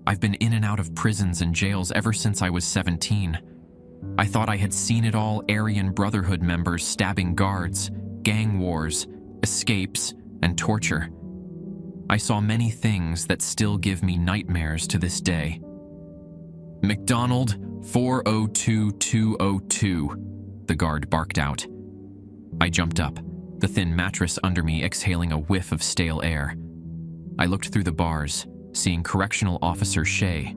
I've been in and out of prisons and jails ever since I was 17. I thought I had seen it all: Aryan Brotherhood members stabbing guards, gang wars, escapes, and torture. I saw many things that still give me nightmares to this day. "McDonald, 402202, the guard barked out. I jumped up, the thin mattress under me exhaling a whiff of stale air. I looked through the bars, seeing Correctional Officer Shea.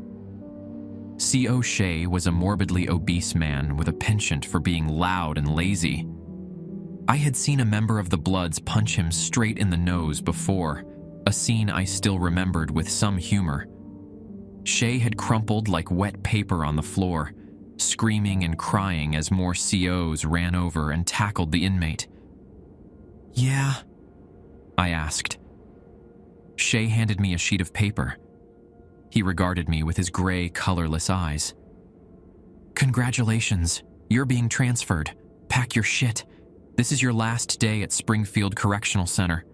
C.O. Shea was a morbidly obese man with a penchant for being loud and lazy. I had seen a member of the Bloods punch him straight in the nose before, a scene I still remembered with some humor. Shea had crumpled like wet paper on the floor, screaming and crying as more COs ran over and tackled the inmate. "Yeah?" I asked. Shea handed me a sheet of paper. He regarded me with his gray, colorless eyes. "Congratulations, you're being transferred. Pack your shit. This is your last day at Springfield Correctional Center."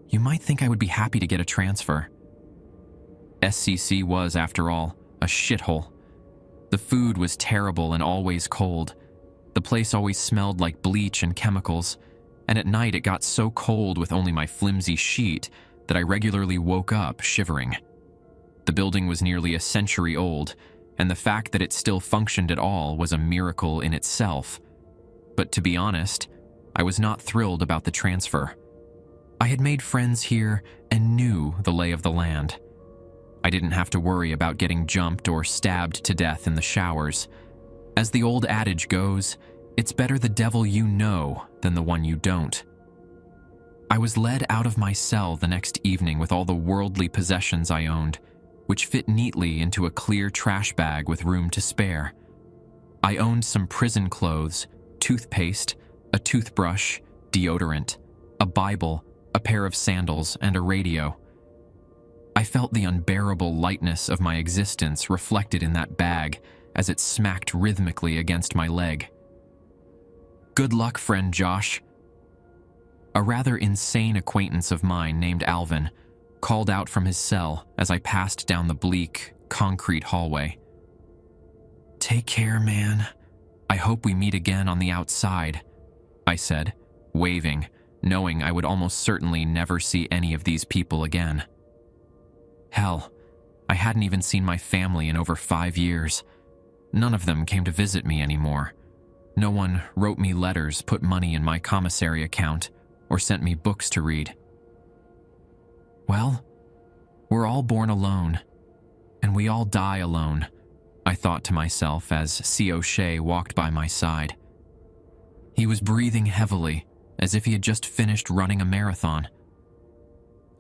You might think I would be happy to get a transfer. SCC was, after all, a shithole. The food was terrible and always cold. The place always smelled like bleach and chemicals, and at night it got so cold with only my flimsy sheet that I regularly woke up shivering. The building was nearly a century old, and the fact that it still functioned at all was a miracle in itself. But to be honest, I was not thrilled about the transfer. I had made friends here and knew the lay of the land. I didn't have to worry about getting jumped or stabbed to death in the showers. As the old adage goes, it's better the devil you know than the one you don't. I was led out of my cell the next evening with all the worldly possessions I owned, which fit neatly into a clear trash bag with room to spare. I owned some prison clothes, toothpaste, a toothbrush, deodorant, a Bible, a pair of sandals, and a radio. I felt the unbearable lightness of my existence reflected in that bag as it smacked rhythmically against my leg. "Good luck, friend Josh." A rather insane acquaintance of mine named Alvin called out from his cell as I passed down the bleak, concrete hallway. "Take care, man. I hope we meet again on the outside," I said, waving, knowing I would almost certainly never see any of these people again. Hell, I hadn't even seen my family in over 5 years. None of them came to visit me anymore. No one wrote me letters, put money in my commissary account, or sent me books to read. Well, we're all born alone, and we all die alone, I thought to myself as C.O. Shea walked by my side. He was breathing heavily, as if he had just finished running a marathon.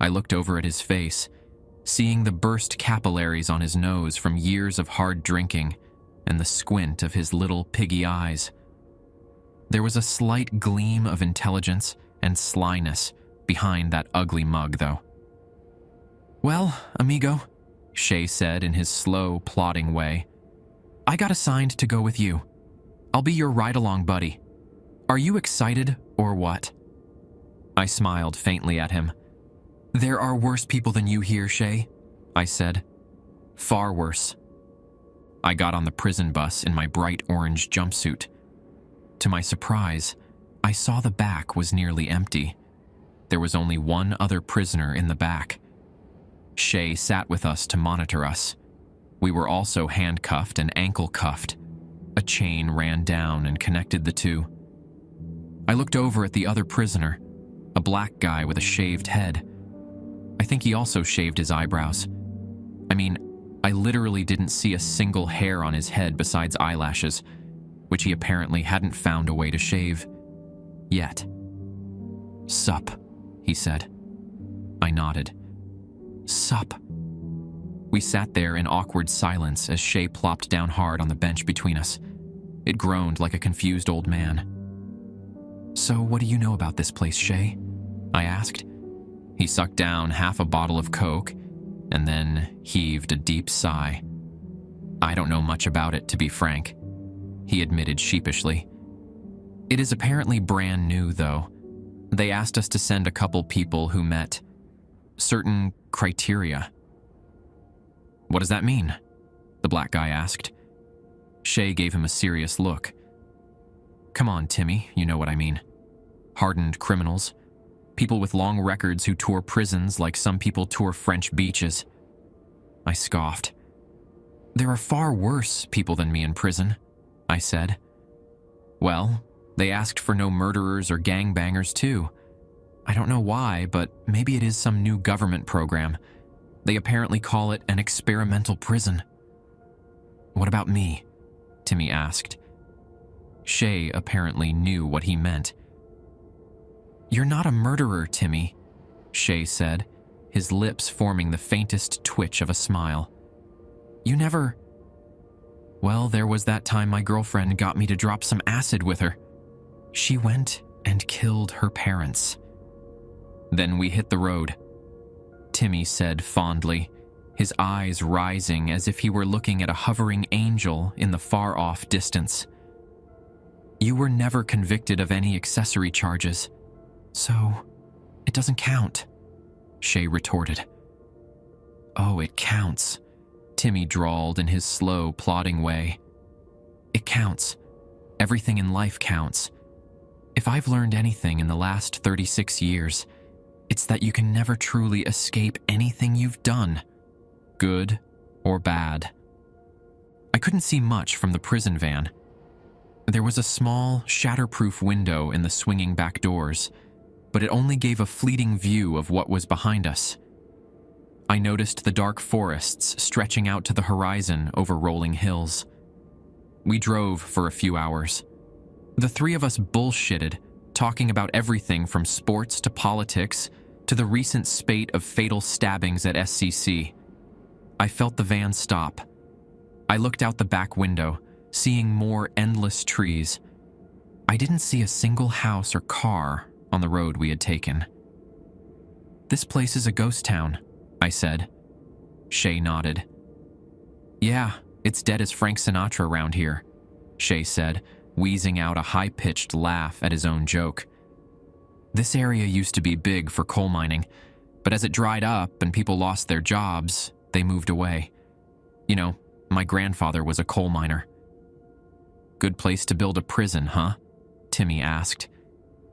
I looked over at his face, seeing the burst capillaries on his nose from years of hard drinking and the squint of his little piggy eyes. There was a slight gleam of intelligence and slyness behind that ugly mug, though. "Well, amigo," Shea said in his slow, plodding way, "I got assigned to go with you. I'll be your ride-along buddy. Are you excited or what?" I smiled faintly at him. "There are worse people than you here, Shea," I said. "Far worse." I got on the prison bus in my bright orange jumpsuit. To my surprise, I saw the back was nearly empty. There was only one other prisoner in the back. Shea sat with us to monitor us. We were also handcuffed and ankle-cuffed. A chain ran down and connected the two. I looked over at the other prisoner, a black guy with a shaved head. I think he also shaved his eyebrows. I mean, I literally didn't see a single hair on his head besides eyelashes, which he apparently hadn't found a way to shave. Yet. "Sup," he said. I nodded. "Sup." We sat there in awkward silence as Shea plopped down hard on the bench between us. It groaned like a confused old man. "So what do you know about this place, Shea?" I asked. He sucked down half a bottle of Coke and then heaved a deep sigh. "I don't know much about it, to be frank," he admitted sheepishly. "It is apparently brand new, though. They asked us to send a couple people who met certain criteria." What does that mean? The black guy asked. Shay gave him a serious look. Come on, Timmy, you know what I mean. Hardened criminals. People with long records who tour prisons like some people tour French beaches. I scoffed. There are far worse people than me in prison, I said. Well, they asked for no murderers or gangbangers too. I don't know why, but maybe it is some new government program. They apparently call it an experimental prison. What about me? Timmy asked. Shay apparently knew what he meant. You're not a murderer, Timmy, Shay said, his lips forming the faintest twitch of a smile. You never... Well, there was that time my girlfriend got me to drop some acid with her. She went and killed her parents. Then we hit the road, Timmy said fondly, his eyes rising as if he were looking at a hovering angel in the far-off distance. You were never convicted of any accessory charges, so it doesn't count, Shay retorted. Oh, it counts, Timmy drawled in his slow, plodding way. It counts. Everything in life counts. If I've learned anything in the last 36 years, it's that you can never truly escape anything you've done, good or bad. I couldn't see much from the prison van. There was a small, shatterproof window in the swinging back doors, but it only gave a fleeting view of what was behind us. I noticed the dark forests stretching out to the horizon over rolling hills. We drove for a few hours. The three of us bullshitted, talking about everything from sports to politics to the recent spate of fatal stabbings at SCC. I felt the van stop. I looked out the back window, seeing more endless trees. I didn't see a single house or car on the road we had taken. This place is a ghost town, I said. Shay nodded. Yeah, it's dead as Frank Sinatra around here, Shay said, wheezing out a high-pitched laugh at his own joke. This area used to be big for coal mining, but as it dried up and people lost their jobs, they moved away. You know, my grandfather was a coal miner. Good place to build a prison, huh? Timmy asked.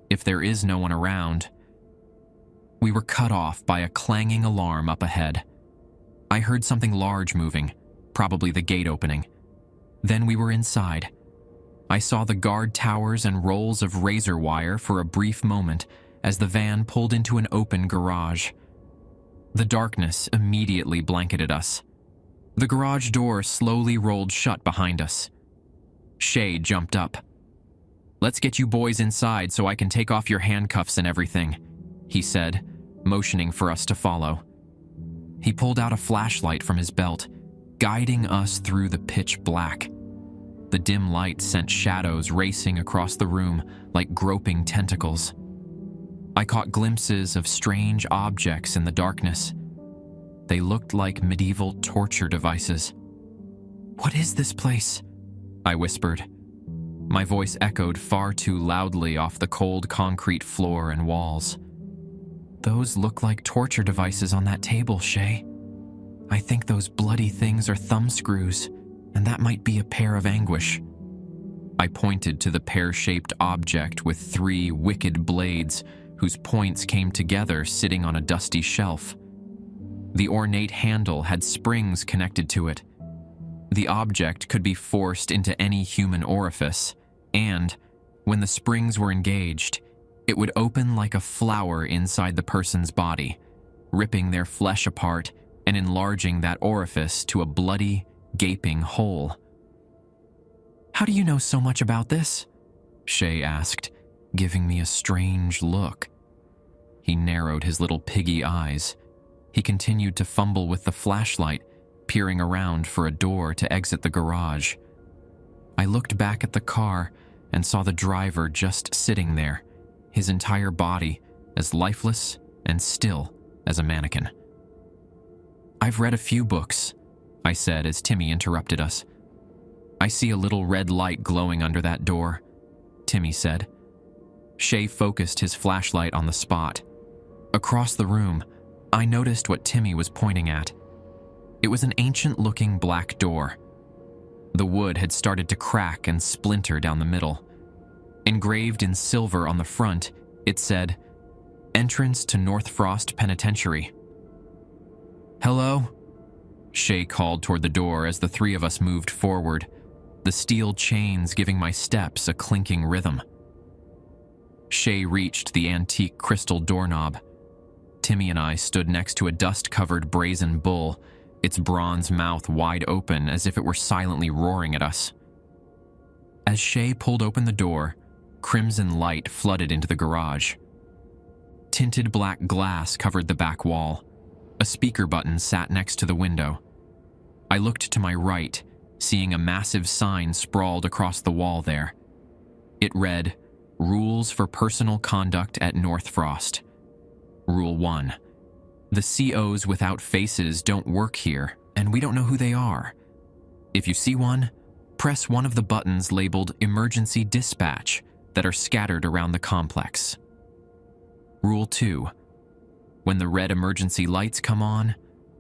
If there is no one around. We were cut off by a clanging alarm up ahead. I heard something large moving, probably the gate opening. Then we were inside. I saw the guard towers and rolls of razor wire for a brief moment as the van pulled into an open garage. The darkness immediately blanketed us. The garage door slowly rolled shut behind us. Shay jumped up. Let's get you boys inside so I can take off your handcuffs and everything, he said, motioning for us to follow. He pulled out a flashlight from his belt, guiding us through the pitch black. The dim light sent shadows racing across the room like groping tentacles. I caught glimpses of strange objects in the darkness. They looked like medieval torture devices. What is this place? I whispered. My voice echoed far too loudly off the cold concrete floor and walls. Those look like torture devices on that table, Shay. I think those bloody things are thumb screws, and that might be a pair of anguish. I pointed to the pear-shaped object with 3 wicked blades whose points came together sitting on a dusty shelf. The ornate handle had springs connected to it. The object could be forced into any human orifice, and, when the springs were engaged, it would open like a flower inside the person's body, ripping their flesh apart and enlarging that orifice to a bloody, gaping hole. How do you know so much about this? Shay asked, giving me a strange look. He narrowed his little piggy eyes. He continued to fumble with the flashlight, peering around for a door to exit the garage. I looked back at the car and saw the driver just sitting there, his entire body as lifeless and still as a mannequin. I've read a few books, I said as Timmy interrupted us. I see a little red light glowing under that door, Timmy said. Shay focused his flashlight on the spot. Across the room, I noticed what Timmy was pointing at. It was an ancient-looking black door. The wood had started to crack and splinter down the middle. Engraved in silver on the front, it said, "Entrance to North Frost Penitentiary." "Hello?" Shay called toward the door as the three of us moved forward, the steel chains giving my steps a clinking rhythm. Shay reached the antique crystal doorknob. Timmy and I stood next to a dust-covered brazen bull, its bronze mouth wide open as if it were silently roaring at us. As Shay pulled open the door, crimson light flooded into the garage. Tinted black glass covered the back wall. A speaker button sat next to the window. I looked to my right, seeing a massive sign sprawled across the wall there. It read, "Rules for Personal Conduct at North Frost. Rule 1. The COs without faces don't work here, and we don't know who they are. If you see one, press one of the buttons labeled Emergency Dispatch that are scattered around the complex. Rule 2. When the red emergency lights come on,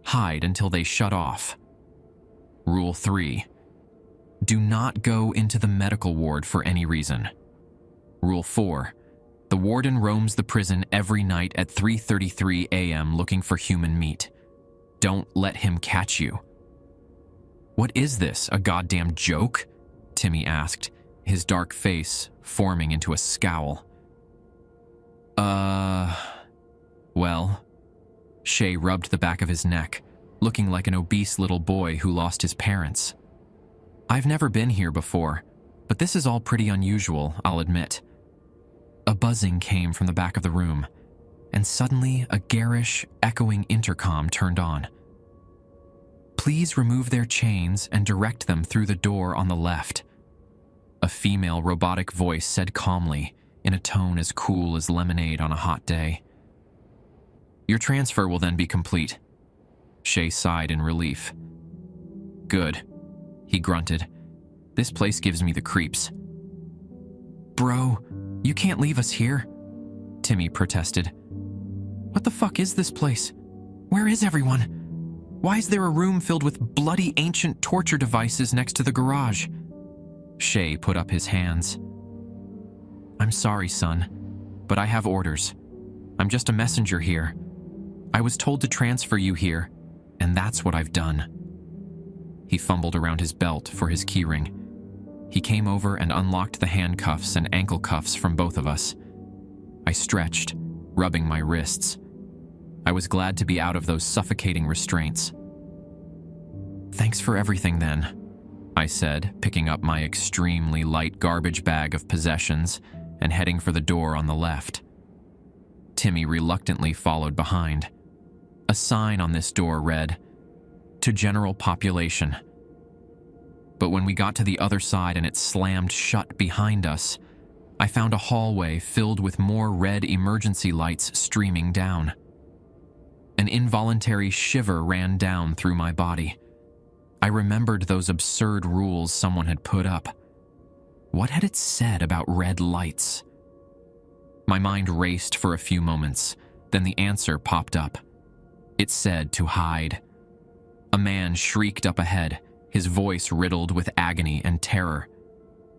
hide until they shut off. Rule 3. Do not go into the medical ward for any reason. Rule 4. The warden roams the prison every night at 3:33 a.m. looking for human meat. Don't let him catch you." "What is this, a goddamn joke?" Timmy asked, his dark face forming into a scowl. Well, Shay rubbed the back of his neck, looking like an obese little boy who lost his parents. "I've never been here before, but this is all pretty unusual, I'll admit." A buzzing came from the back of the room, and suddenly a garish, echoing intercom turned on. "Please remove their chains and direct them through the door on the left," a female robotic voice said calmly, in a tone as cool as lemonade on a hot day. "Your transfer will then be complete." Shay sighed in relief. "Good," he grunted. "This place gives me the creeps." "Bro, you can't leave us here," Timmy protested. "What the fuck is this place? Where is everyone? Why is there a room filled with bloody ancient torture devices next to the garage?" Shay put up his hands. "I'm sorry, son, but I have orders. I'm just a messenger here. I was told to transfer you here, and that's what I've done." He fumbled around his belt for his keyring. He came over and unlocked the handcuffs and ankle cuffs from both of us. I stretched, rubbing my wrists. I was glad to be out of those suffocating restraints. "Thanks for everything, then," I said, picking up my extremely light garbage bag of possessions and heading for the door on the left. Timmy reluctantly followed behind. A sign on this door read, "To General Population." But when we got to the other side and it slammed shut behind us, I found a hallway filled with more red emergency lights streaming down. An involuntary shiver ran down through my body. I remembered those absurd rules someone had put up. What had it said about red lights? My mind raced for a few moments, then the answer popped up. It said to hide. A man shrieked up ahead, his voice riddled with agony and terror.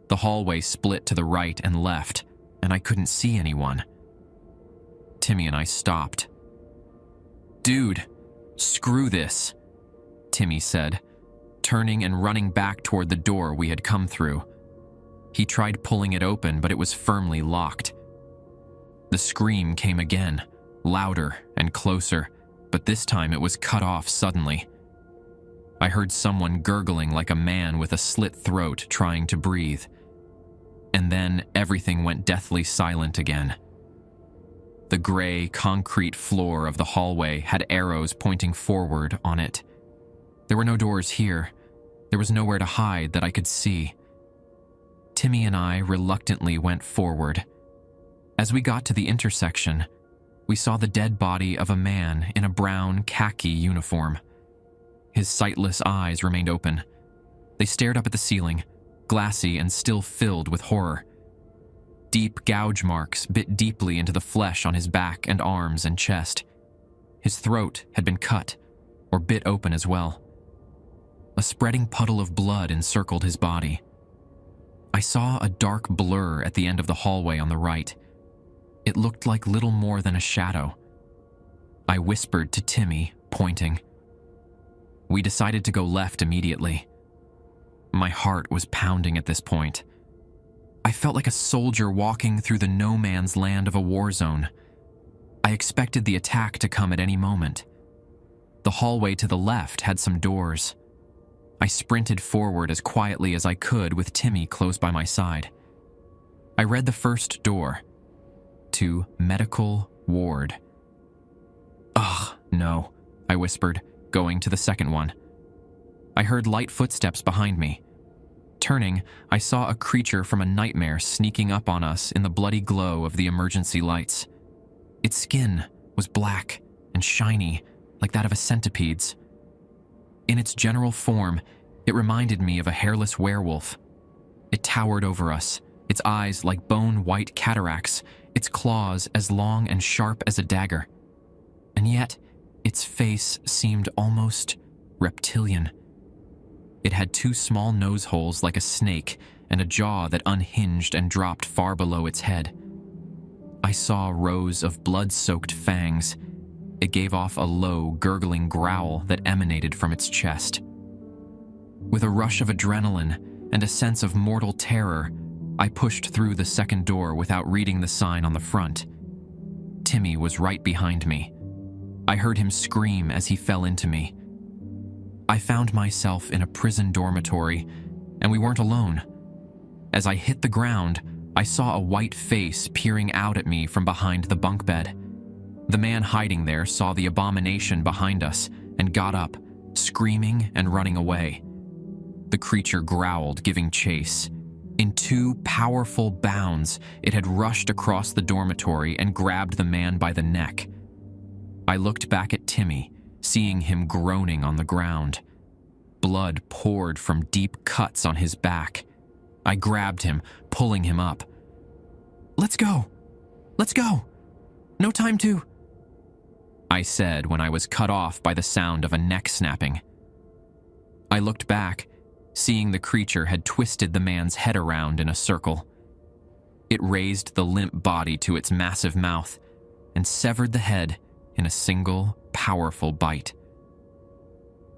The hallway split to the right and left, and I couldn't see anyone. Timmy and I stopped. "Dude, screw this," Timmy said, turning and running back toward the door we had come through. He tried pulling it open, but it was firmly locked. The scream came again, louder and closer, but this time it was cut off suddenly. I heard someone gurgling like a man with a slit throat trying to breathe. And then everything went deathly silent again. The gray, concrete floor of the hallway had arrows pointing forward on it. There were no doors here. There was nowhere to hide that I could see. Timmy and I reluctantly went forward. As we got to the intersection, we saw the dead body of a man in a brown khaki uniform. His sightless eyes remained open. They stared up at the ceiling, glassy and still filled with horror. Deep gouge marks bit deeply into the flesh on his back and arms and chest. His throat had been cut, or bit open as well. A spreading puddle of blood encircled his body. I saw a dark blur at the end of the hallway on the right. It looked like little more than a shadow. I whispered to Timmy, pointing. We decided to go left immediately. My heart was pounding at this point. I felt like a soldier walking through the no man's land of a war zone. I expected the attack to come at any moment. The hallway to the left had some doors. I sprinted forward as quietly as I could with Timmy close by my side. I read the first door. To medical ward. Ugh, no, I whispered, going to the second one. I heard light footsteps behind me. Turning, I saw a creature from a nightmare sneaking up on us in the bloody glow of the emergency lights. Its skin was black and shiny, like that of a centipede's. In its general form, it reminded me of a hairless werewolf. It towered over us, its eyes like bone-white cataracts, its claws as long and sharp as a dagger. And yet, its face seemed almost reptilian. It had two small nose holes like a snake and a jaw that unhinged and dropped far below its head. I saw rows of blood-soaked fangs. It gave off a low, gurgling growl that emanated from its chest. With a rush of adrenaline and a sense of mortal terror, I pushed through the second door without reading the sign on the front. Timmy was right behind me. I heard him scream as he fell into me. I found myself in a prison dormitory, and we weren't alone. As I hit the ground, I saw a white face peering out at me from behind the bunk bed. The man hiding there saw the abomination behind us and got up, screaming and running away. The creature growled, giving chase. In two powerful bounds, it had rushed across the dormitory and grabbed the man by the neck. I looked back at Timmy, seeing him groaning on the ground. Blood poured from deep cuts on his back. I grabbed him, pulling him up. "Let's go! Let's go! No time to..." I said when I was cut off by the sound of a neck snapping. I looked back, seeing the creature had twisted the man's head around in a circle. It raised the limp body to its massive mouth and severed the head in a single, powerful bite.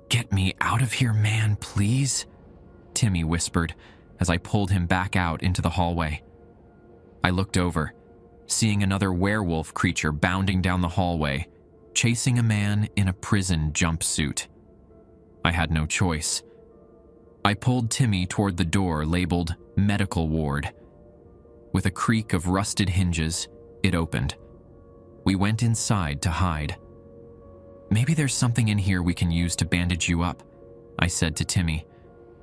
"Get me out of here, man, please," Timmy whispered as I pulled him back out into the hallway. I looked over, seeing another werewolf creature bounding down the hallway, chasing a man in a prison jumpsuit. I had no choice. I pulled Timmy toward the door labeled medical ward. With a creak of rusted hinges, it opened. We went inside to hide. "Maybe there's something in here we can use to bandage you up," I said to Timmy,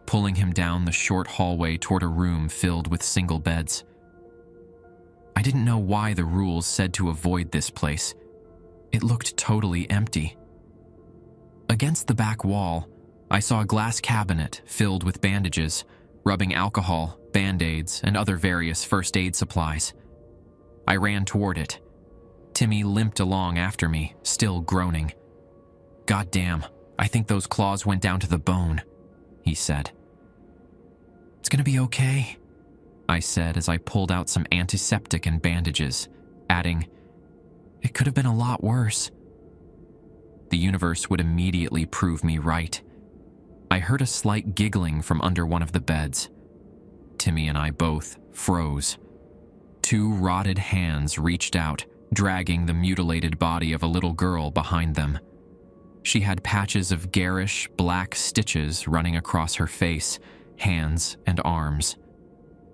pulling him down the short hallway toward a room filled with single beds. I didn't know why the rules said to avoid this place. It looked totally empty. Against the back wall, I saw a glass cabinet filled with bandages, rubbing alcohol, Band-Aids, and other various first aid supplies. I ran toward it. Timmy limped along after me, still groaning. "God damn, I think those claws went down to the bone," he said. "It's gonna be okay," I said as I pulled out some antiseptic and bandages, adding, "It could have been a lot worse." The universe would immediately prove me right. I heard a slight giggling from under one of the beds. Timmy and I both froze. Two rotted hands reached out, dragging the mutilated body of a little girl behind them. She had patches of garish, black stitches running across her face, hands, and arms.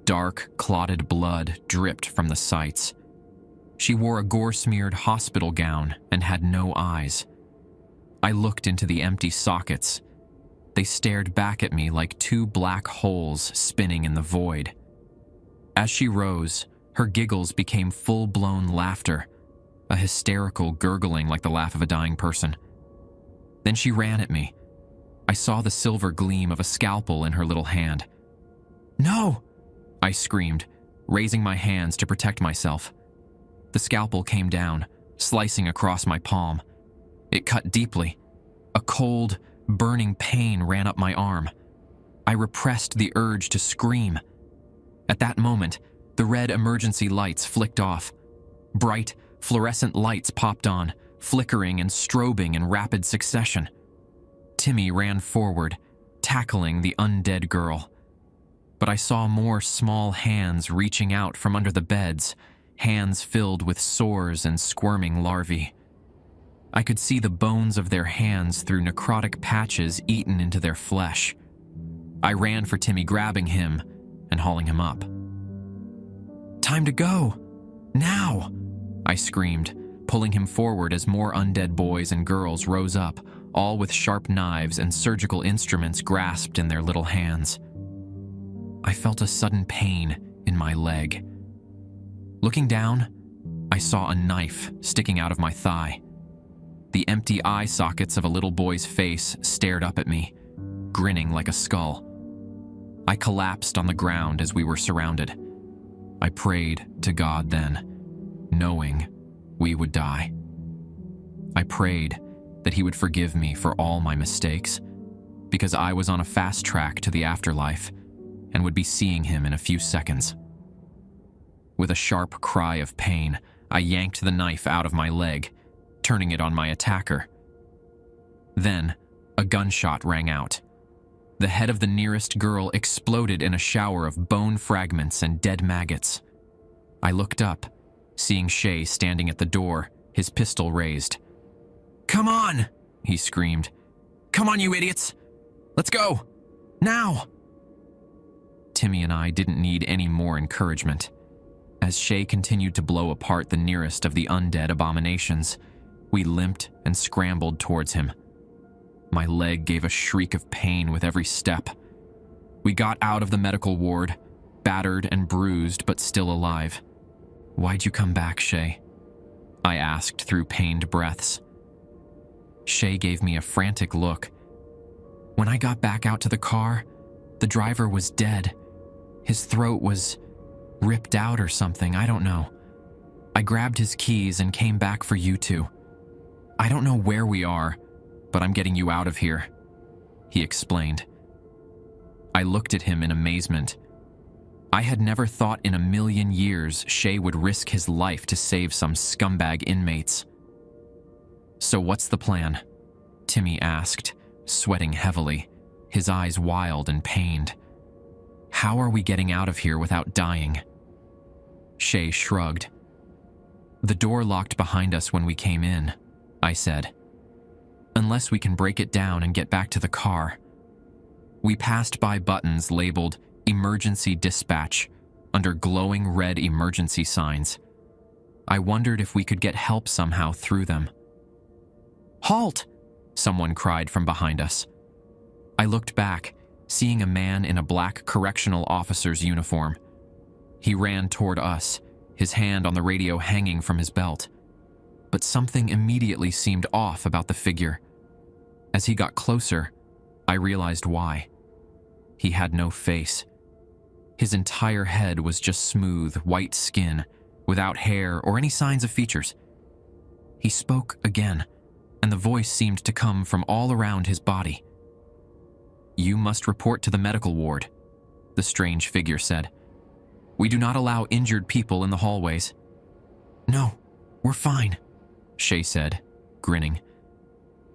Dark, clotted blood dripped from the sides. She wore a gore-smeared hospital gown and had no eyes. I looked into the empty sockets. They stared back at me like two black holes spinning in the void. As she rose, her giggles became full-blown laughter, a hysterical gurgling like the laugh of a dying person. Then she ran at me. I saw the silver gleam of a scalpel in her little hand. "No!" I screamed, raising my hands to protect myself. The scalpel came down, slicing across my palm. It cut deeply. A cold, Burning pain ran up my arm. I repressed the urge to scream. At that moment, the red emergency lights flicked off. Bright, fluorescent lights popped on, flickering and strobing in rapid succession. Timmy ran forward, tackling the undead girl. But I saw more small hands reaching out from under the beds, hands filled with sores and squirming larvae. I could see the bones of their hands through necrotic patches eaten into their flesh. I ran for Timmy, grabbing him and hauling him up. "Time to go! Now!" I screamed, pulling him forward as more undead boys and girls rose up, all with sharp knives and surgical instruments grasped in their little hands. I felt a sudden pain in my leg. Looking down, I saw a knife sticking out of my thigh. The empty eye sockets of a little boy's face stared up at me, grinning like a skull. I collapsed on the ground as we were surrounded. I prayed to God then, knowing we would die. I prayed that He would forgive me for all my mistakes, because I was on a fast track to the afterlife and would be seeing Him in a few seconds. With a sharp cry of pain, I yanked the knife out of my leg, turning it on my attacker. Then, a gunshot rang out. The head of the nearest girl exploded in a shower of bone fragments and dead maggots. I looked up, seeing Shay standing at the door, his pistol raised. "Come on!" he screamed. "Come on, you idiots! Let's go! Now!" Timmy and I didn't need any more encouragement. As Shay continued to blow apart the nearest of the undead abominations, we limped and scrambled towards him. My leg gave a shriek of pain with every step. We got out of the medical ward, battered and bruised but still alive. "Why'd you come back, Shay?" I asked through pained breaths. Shay gave me a frantic look. "When I got back out to the car, the driver was dead. His throat was ripped out or something, I don't know. I grabbed his keys and came back for you two. I don't know where we are, but I'm getting you out of here," he explained. I looked at him in amazement. I had never thought in a million years Shay would risk his life to save some scumbag inmates. "So what's the plan?" Timmy asked, sweating heavily, his eyes wild and pained. "How are we getting out of here without dying?" Shay shrugged. "The door locked behind us when we came in," I said. "Unless we can break it down and get back to the car." We passed by buttons labeled "Emergency Dispatch" under glowing red emergency signs. I wondered if we could get help somehow through them. "Halt!" someone cried from behind us. I looked back, seeing a man in a black correctional officer's uniform. He ran toward us, his hand on the radio hanging from his belt. But something immediately seemed off about the figure. As he got closer, I realized why. He had no face. His entire head was just smooth, white skin, without hair or any signs of features. He spoke again, and the voice seemed to come from all around his body. "You must report to the medical ward," the strange figure said. "We do not allow injured people in the hallways." "No, we're fine," Shay said, grinning.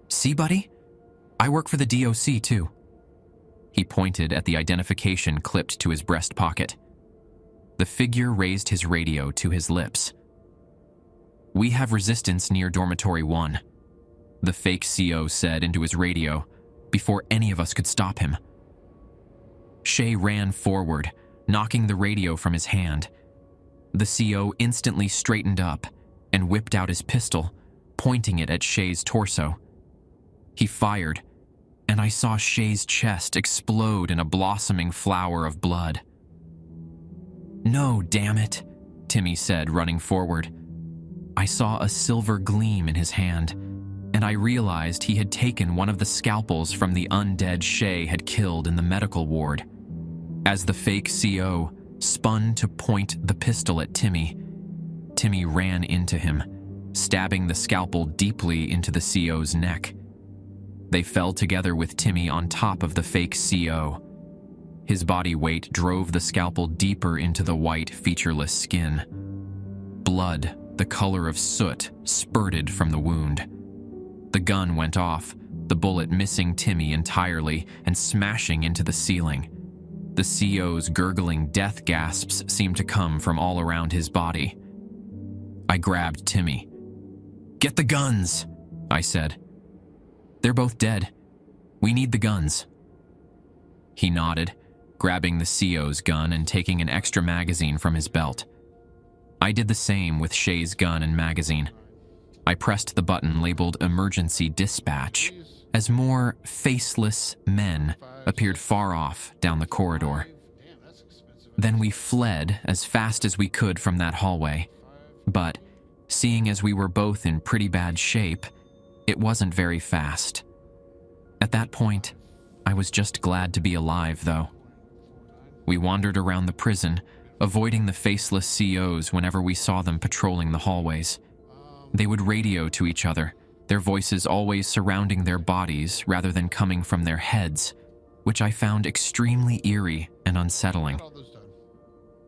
"See, buddy? I work for the DOC too." He pointed at the identification clipped to his breast pocket. The figure raised his radio to his lips. "We have resistance near Dormitory 1, the fake CO said into his radio before any of us could stop him. Shay ran forward, knocking the radio from his hand. The CO instantly straightened up and whipped out his pistol, pointing it at Shay's torso. He fired, and I saw Shay's chest explode in a blossoming flower of blood. "No, damn it," Timmy said, running forward. I saw a silver gleam in his hand, and I realized he had taken one of the scalpels from the undead Shay had killed in the medical ward. As the fake CO spun to point the pistol at Timmy, Timmy ran into him, stabbing the scalpel deeply into the CO's neck. They fell together with Timmy on top of the fake CO. His body weight drove the scalpel deeper into the white, featureless skin. Blood, the color of soot, spurted from the wound. The gun went off, the bullet missing Timmy entirely and smashing into the ceiling. The CO's gurgling death gasps seemed to come from all around his body. I grabbed Timmy. "Get the guns," I said. "They're both dead. We need the guns." He nodded, grabbing the CO's gun and taking an extra magazine from his belt. I did the same with Shay's gun and magazine. I pressed the button labeled Emergency Dispatch as more faceless men appeared far off down the corridor. Then we fled as fast as we could from that hallway, but seeing as we were both in pretty bad shape, it wasn't very fast. At that point, I was just glad to be alive, though. We wandered around the prison, avoiding the faceless COs whenever we saw them patrolling the hallways. They would radio to each other, their voices always surrounding their bodies rather than coming from their heads, which I found extremely eerie and unsettling.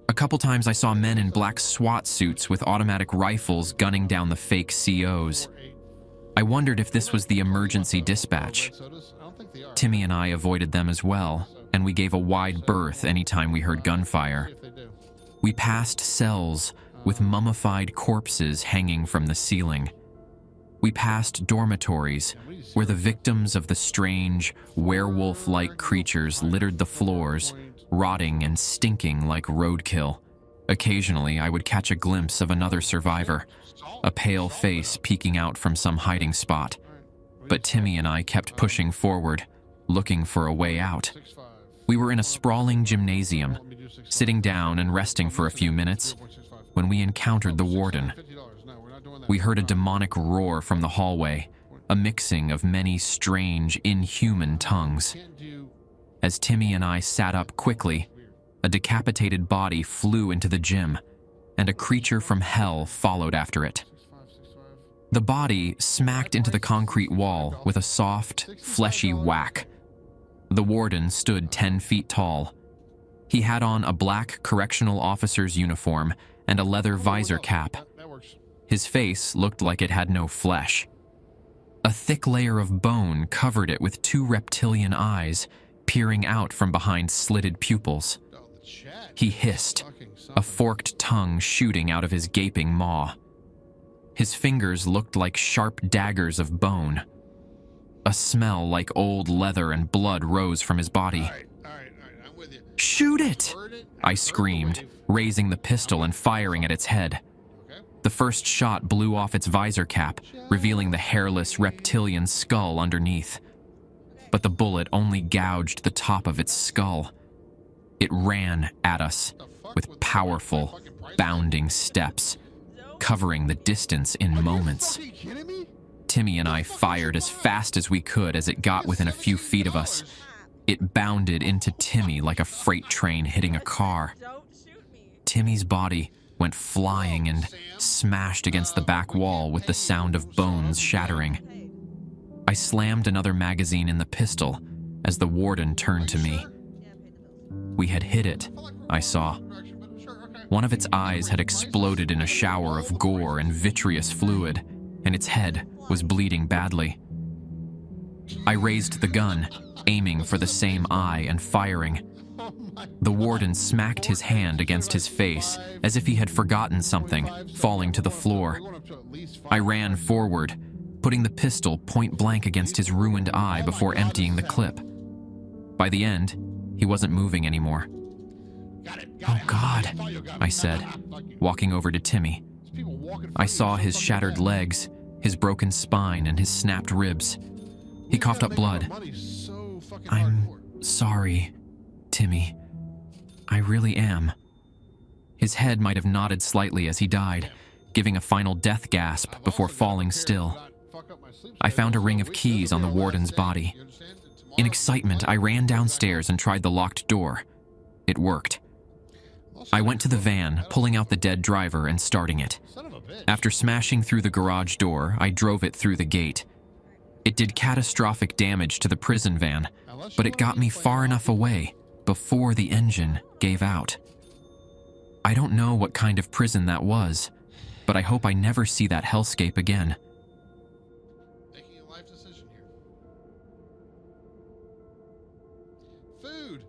A couple times I saw men in black SWAT suits with automatic rifles gunning down the fake COs. I wondered if this was the emergency dispatch. Timmy and I avoided them as well, and we gave a wide berth anytime we heard gunfire. We passed cells with mummified corpses hanging from the ceiling. We passed dormitories where the victims of the strange, werewolf-like creatures littered the floors, rotting and stinking like roadkill. Occasionally, I would catch a glimpse of another survivor, a pale face peeking out from some hiding spot. But Timmy and I kept pushing forward, looking for a way out. We were in a sprawling gymnasium, sitting down and resting for a few minutes, when we encountered the warden. We heard a demonic roar from the hallway, a mixing of many strange, inhuman tongues. As Timmy and I sat up quickly, a decapitated body flew into the gym, and a creature from hell followed after it. The body smacked into the concrete wall with a soft, fleshy whack. The warden stood 10 feet tall. He had on a black correctional officer's uniform and a leather visor cap. His face looked like it had no flesh. A thick layer of bone covered it with 2 reptilian eyes peering out from behind slitted pupils. He hissed, a forked tongue shooting out of his gaping maw. His fingers looked like sharp daggers of bone. A smell like old leather and blood rose from his body. I'm with you. "Shoot it!" I screamed, raising the pistol and firing at its head. The first shot blew off its visor cap, revealing the hairless reptilian skull underneath. But the bullet only gouged the top of its skull. It ran at us with powerful, bounding steps, covering the distance in moments. Are you kidding me? Timmy and I fired as fast as we could as it got within a few feet of us. It bounded into Timmy like a freight train hitting a car. Timmy's body went flying and smashed against the back wall with the sound of bones shattering. I slammed another magazine in the pistol as the warden turned to me. We had hit it, I saw. One of its eyes had exploded in a shower of gore and vitreous fluid, and its head was bleeding badly. I raised the gun, aiming for the same eye and firing. The warden smacked his hand against his face as if he had forgotten something, falling to the floor. I ran forward, putting the pistol point blank against his ruined eye before emptying the clip. By the end, he wasn't moving anymore. "Oh God," I said, walking over to Timmy. I saw his shattered legs, his broken spine, and his snapped ribs. He coughed up blood. "I'm sorry, Timmy. I really am." His head might have nodded slightly as he died, giving a final death gasp before falling still. I found a ring of keys on the warden's body. In excitement, I ran downstairs and tried the locked door. It worked. I went to the van, pulling out the dead driver and starting it. After smashing through the garage door, I drove it through the gate. It did catastrophic damage to the prison van, Unless but you it wanna got me play far enough hockey. away before the engine gave out. I don't know what kind of prison that was, but I hope I never see that hellscape again. Making a life decision here. Food.